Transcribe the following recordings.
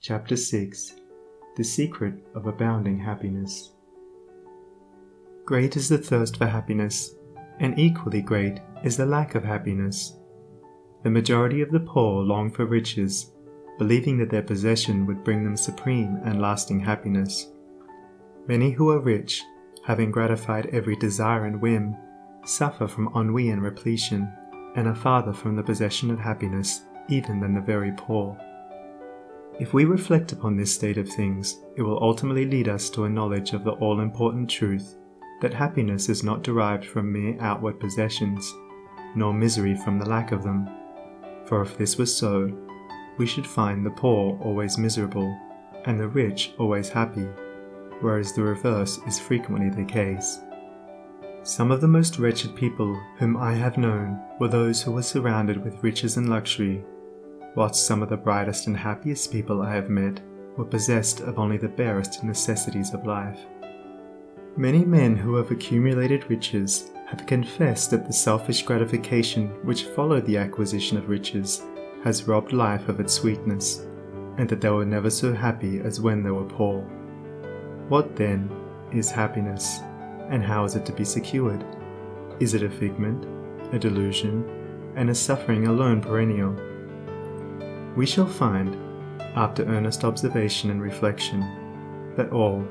Chapter 6. The Secret of Abounding Happiness. Great is the thirst for happiness, and equally great is the lack of happiness. The majority of the poor long for riches, believing that their possession would bring them supreme and lasting happiness. Many who are rich, having gratified every desire and whim, suffer from ennui and repletion, and are farther from the possession of happiness even than the very poor. If we reflect upon this state of things, it will ultimately lead us to a knowledge of the all-important truth that happiness is not derived from mere outward possessions, nor misery from the lack of them. For if this was so, we should find the poor always miserable, and the rich always happy, whereas the reverse is frequently the case. Some of the most wretched people whom I have known were those who were surrounded with riches and luxury, whilst some of the brightest and happiest people I have met were possessed of only the barest necessities of life. Many men who have accumulated riches have confessed that the selfish gratification which followed the acquisition of riches has robbed life of its sweetness, and that they were never so happy as when they were poor. What then is happiness, and how is it to be secured? Is it a figment, a delusion, and is suffering alone perennial? We shall find, after earnest observation and reflection, that all,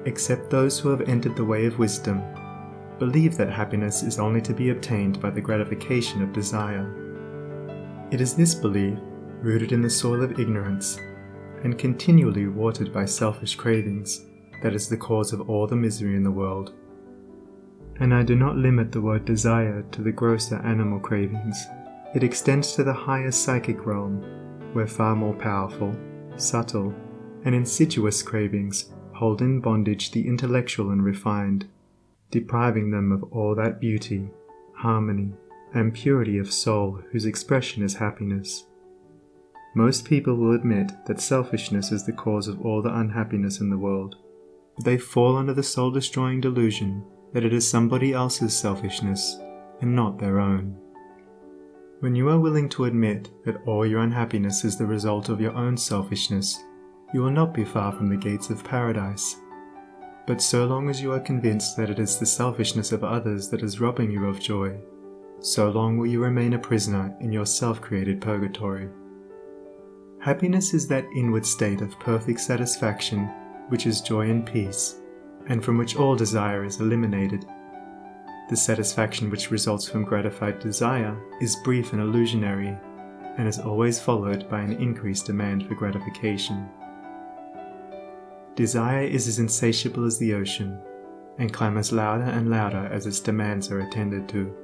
except those who have entered the way of wisdom, believe that happiness is only to be obtained by the gratification of desire. It is this belief, rooted in the soil of ignorance, and continually watered by selfish cravings, that is the cause of all the misery in the world. And I do not limit the word desire to the grosser animal cravings. It extends to the higher psychic realm, where far more powerful, subtle, and insidious cravings hold in bondage the intellectual and refined, depriving them of all that beauty, harmony, and purity of soul whose expression is happiness. Most people will admit that selfishness is the cause of all the unhappiness in the world, but they fall under the soul-destroying delusion that it is somebody else's selfishness and not their own. When you are willing to admit that all your unhappiness is the result of your own selfishness, you will not be far from the gates of paradise. But so long as you are convinced that it is the selfishness of others that is robbing you of joy, so long will you remain a prisoner in your self-created purgatory. Happiness is that inward state of perfect satisfaction which is joy and peace, and from which all desire is eliminated. The satisfaction which results from gratified desire is brief and illusionary, and is always followed by an increased demand for gratification. Desire is as insatiable as the ocean, and clamours louder and louder as its demands are attended to.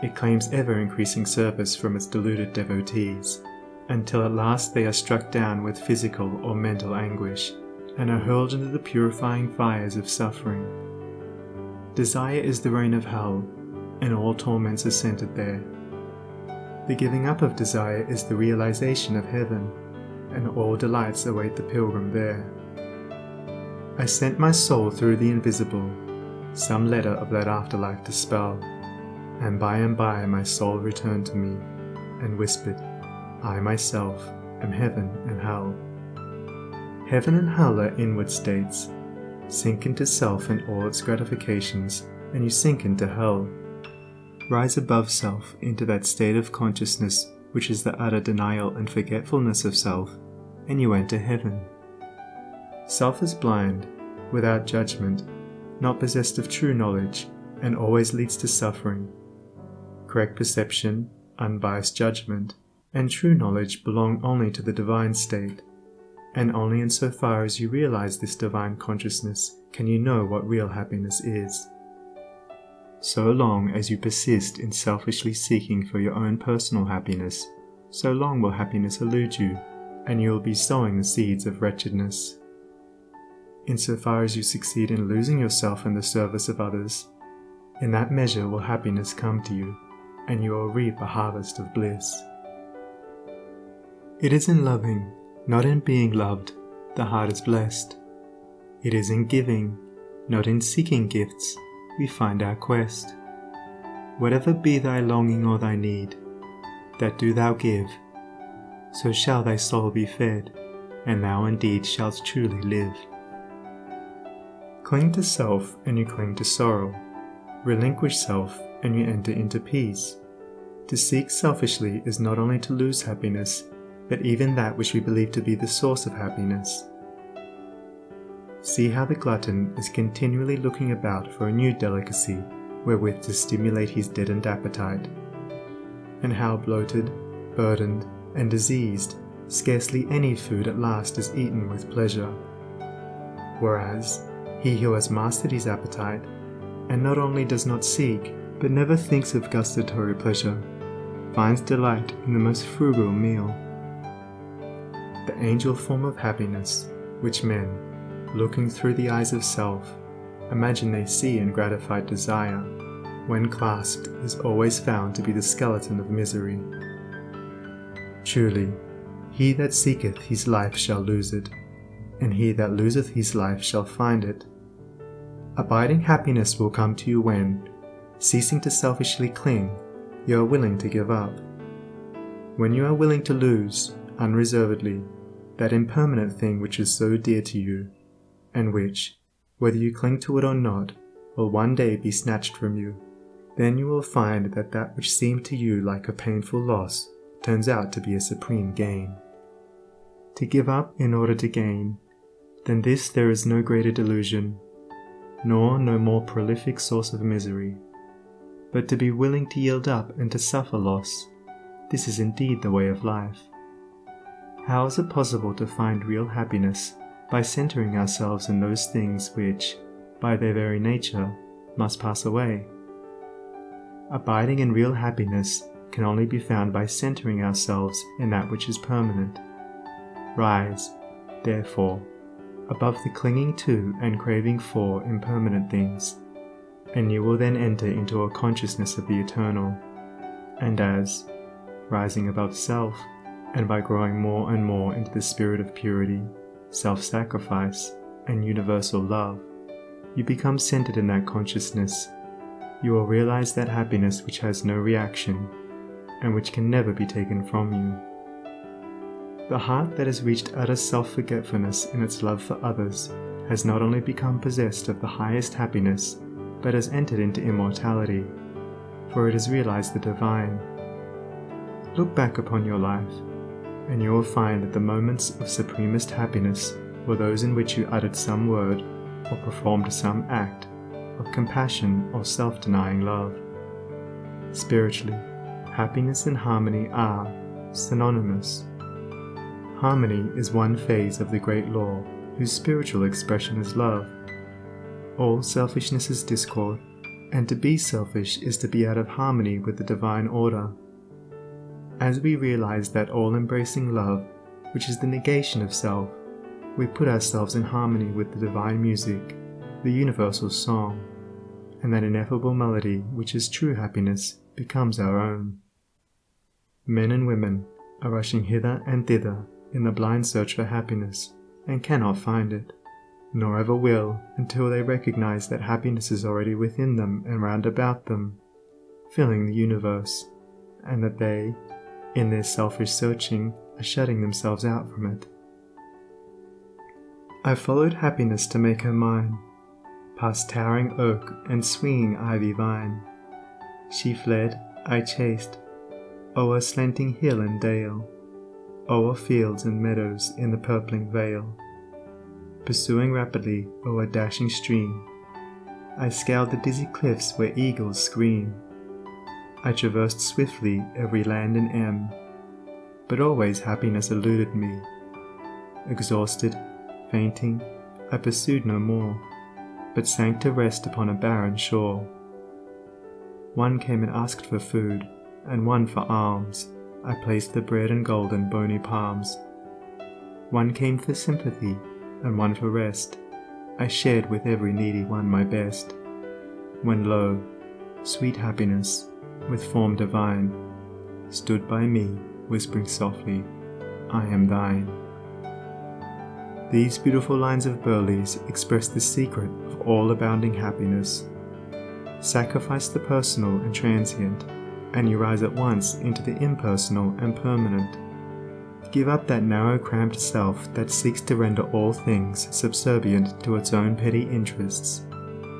It claims ever-increasing service from its deluded devotees, until at last they are struck down with physical or mental anguish, and are hurled into the purifying fires of suffering. Desire is the reign of hell, and all torments are centered there. The giving up of desire is the realization of heaven, and all delights await the pilgrim there. I sent my soul through the invisible, some letter of that afterlife to spell, and by my soul returned to me, and whispered, I myself am heaven and hell. Heaven and hell are inward states. Sink into self and all its gratifications, and you sink into hell. Rise above self into that state of consciousness which is the utter denial and forgetfulness of self, and you enter heaven. Self is blind, without judgment, not possessed of true knowledge, and always leads to suffering. Correct perception, unbiased judgment, and true knowledge belong only to the divine state, and only insofar as you realize this divine consciousness can you know what real happiness is. So long as you persist in selfishly seeking for your own personal happiness, so long will happiness elude you, and you will be sowing the seeds of wretchedness. Insofar as you succeed in losing yourself in the service of others, in that measure will happiness come to you, and you will reap a harvest of bliss. It is in loving, not in being loved, the heart is blessed. It is in giving, not in seeking gifts, we find our quest. Whatever be thy longing or thy need, that do thou give, so shall thy soul be fed, and thou indeed shalt truly live. Cling to self, and you cling to sorrow. Relinquish self, and you enter into peace. To seek selfishly is not only to lose happiness, but even that which we believe to be the source of happiness. See how the glutton is continually looking about for a new delicacy wherewith to stimulate his deadened appetite, and how bloated, burdened, and diseased, scarcely any food at last is eaten with pleasure. Whereas, he who has mastered his appetite, and not only does not seek, but never thinks of gustatory pleasure, finds delight in the most frugal meal. The angel form of happiness, which men, looking through the eyes of self, imagine they see in gratified desire, when clasped is always found to be the skeleton of misery. Truly, he that seeketh his life shall lose it, and he that loseth his life shall find it. Abiding happiness will come to you when, ceasing to selfishly cling, you are willing to give up. When you are willing to lose, unreservedly, that impermanent thing which is so dear to you, and which, whether you cling to it or not, will one day be snatched from you, then you will find that that which seemed to you like a painful loss turns out to be a supreme gain. To give up in order to gain, than this there is no greater delusion, nor no more prolific source of misery. But to be willing to yield up and to suffer loss, this is indeed the way of life. How is it possible to find real happiness by centering ourselves in those things which, by their very nature, must pass away? Abiding in real happiness can only be found by centering ourselves in that which is permanent. Rise, therefore, above the clinging to and craving for impermanent things, and you will then enter into a consciousness of the eternal. And as, rising above self, and by growing more and more into the spirit of purity, self-sacrifice, and universal love, you become centered in that consciousness, you will realize that happiness which has no reaction, and which can never be taken from you. The heart that has reached utter self-forgetfulness in its love for others has not only become possessed of the highest happiness, but has entered into immortality, for it has realized the divine. Look back upon your life, and you will find that the moments of supremest happiness were those in which you uttered some word or performed some act of compassion or self-denying love. Spiritually, happiness and harmony are synonymous. Harmony is one phase of the great law whose spiritual expression is love. All selfishness is discord, and to be selfish is to be out of harmony with the divine order. As we realize that all-embracing love, which is the negation of self, we put ourselves in harmony with the divine music, the universal song, and that ineffable melody which is true happiness becomes our own. Men and women are rushing hither and thither in the blind search for happiness, and cannot find it, nor ever will until they recognize that happiness is already within them and round about them, filling the universe, and that they, in their selfish searching, are shutting themselves out from it. I followed happiness to make her mine, past towering oak and swinging ivy vine. She fled, I chased, o'er slanting hill and dale, o'er fields and meadows in the purpling vale. Pursuing rapidly o'er dashing stream, I scaled the dizzy cliffs where eagles scream. I traversed swiftly every land and em, but always happiness eluded me. Exhausted, fainting, I pursued no more, but sank to rest upon a barren shore. One came and asked for food, and one for alms. I placed the bread and gold in bony palms. One came for sympathy, and one for rest. I shared with every needy one my best. When lo, sweet happiness, with form divine, stood by me, whispering softly, I am thine. These beautiful lines of Burleigh's express the secret of all abounding happiness. Sacrifice the personal and transient, and you rise at once into the impersonal and permanent. Give up that narrow, cramped self that seeks to render all things subservient to its own petty interests,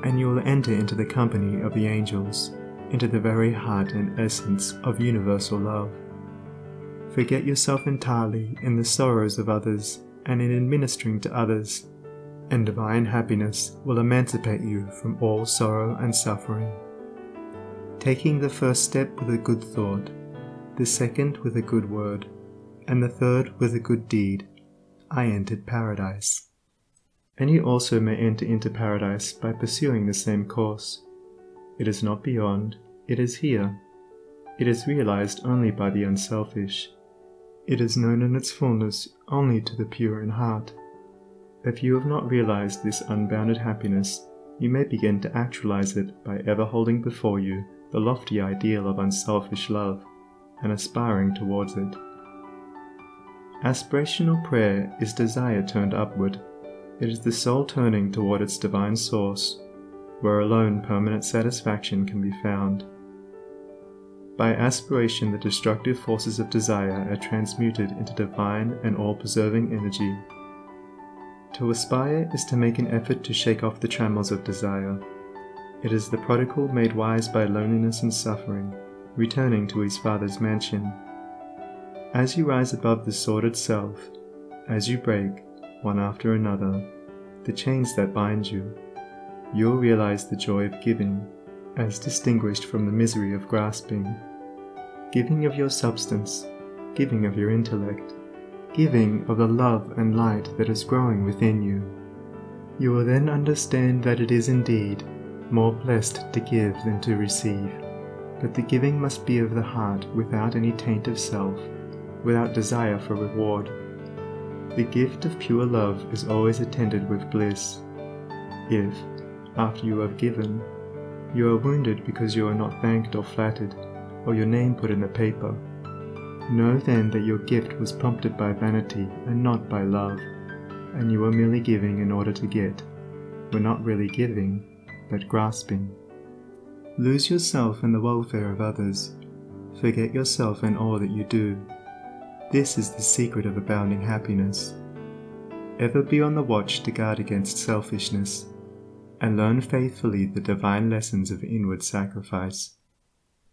and you will enter into the company of the angels, into the very heart and essence of universal love. Forget yourself entirely in the sorrows of others and in administering to others, and divine happiness will emancipate you from all sorrow and suffering. Taking the first step with a good thought, the second with a good word, and the third with a good deed, I entered paradise. And you also may enter into paradise by pursuing the same course. It is not beyond, it is here. It is realized only by the unselfish. It is known in its fullness only to the pure in heart. If you have not realized this unbounded happiness, you may begin to actualize it by ever holding before you the lofty ideal of unselfish love, and aspiring towards it. Aspirational prayer is desire turned upward. It is the soul turning toward its divine source, where alone permanent satisfaction can be found. By aspiration, the destructive forces of desire are transmuted into divine and all-preserving energy. To aspire is to make an effort to shake off the trammels of desire. It is the prodigal made wise by loneliness and suffering, returning to his Father's mansion. As you rise above the sordid self, as you break, one after another, the chains that bind you, you'll realize the joy of giving, as distinguished from the misery of grasping. Giving of your substance, giving of your intellect, giving of the love and light that is growing within you. You will then understand that it is indeed more blessed to give than to receive, but the giving must be of the heart without any taint of self, without desire for reward. The gift of pure love is always attended with bliss. If, after you have given, you are wounded because you are not thanked or flattered, or your name put in the paper, know then that your gift was prompted by vanity and not by love, and you are merely giving in order to get, were not really giving, but grasping. Lose yourself in the welfare of others. Forget yourself in all that you do. This is the secret of abounding happiness. Ever be on the watch to guard against selfishness, and learn faithfully the divine lessons of inward sacrifice.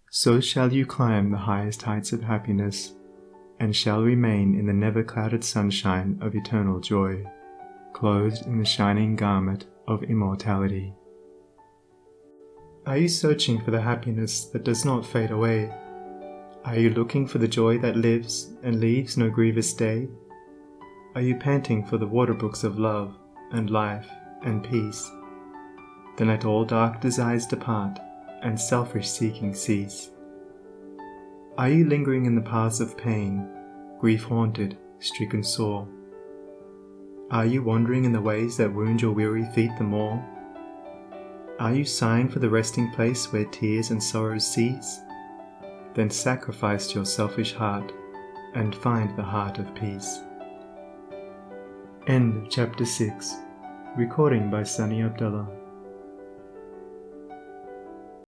So shall you climb the highest heights of happiness, and shall remain in the never-clouded sunshine of eternal joy, clothed in the shining garment of immortality. Are you searching for the happiness that does not fade away? Are you looking for the joy that lives and leaves no grievous day? Are you panting for the waterbrooks of love and life and peace? Then let all dark desires depart and selfish seeking cease. Are you lingering in the paths of pain, grief-haunted, stricken sore? Are you wandering in the ways that wound your weary feet the more? Are you sighing for the resting place where tears and sorrows cease? Then sacrifice your selfish heart and find the heart of peace. End of Chapter 6. Recording by Sunny Abdullah.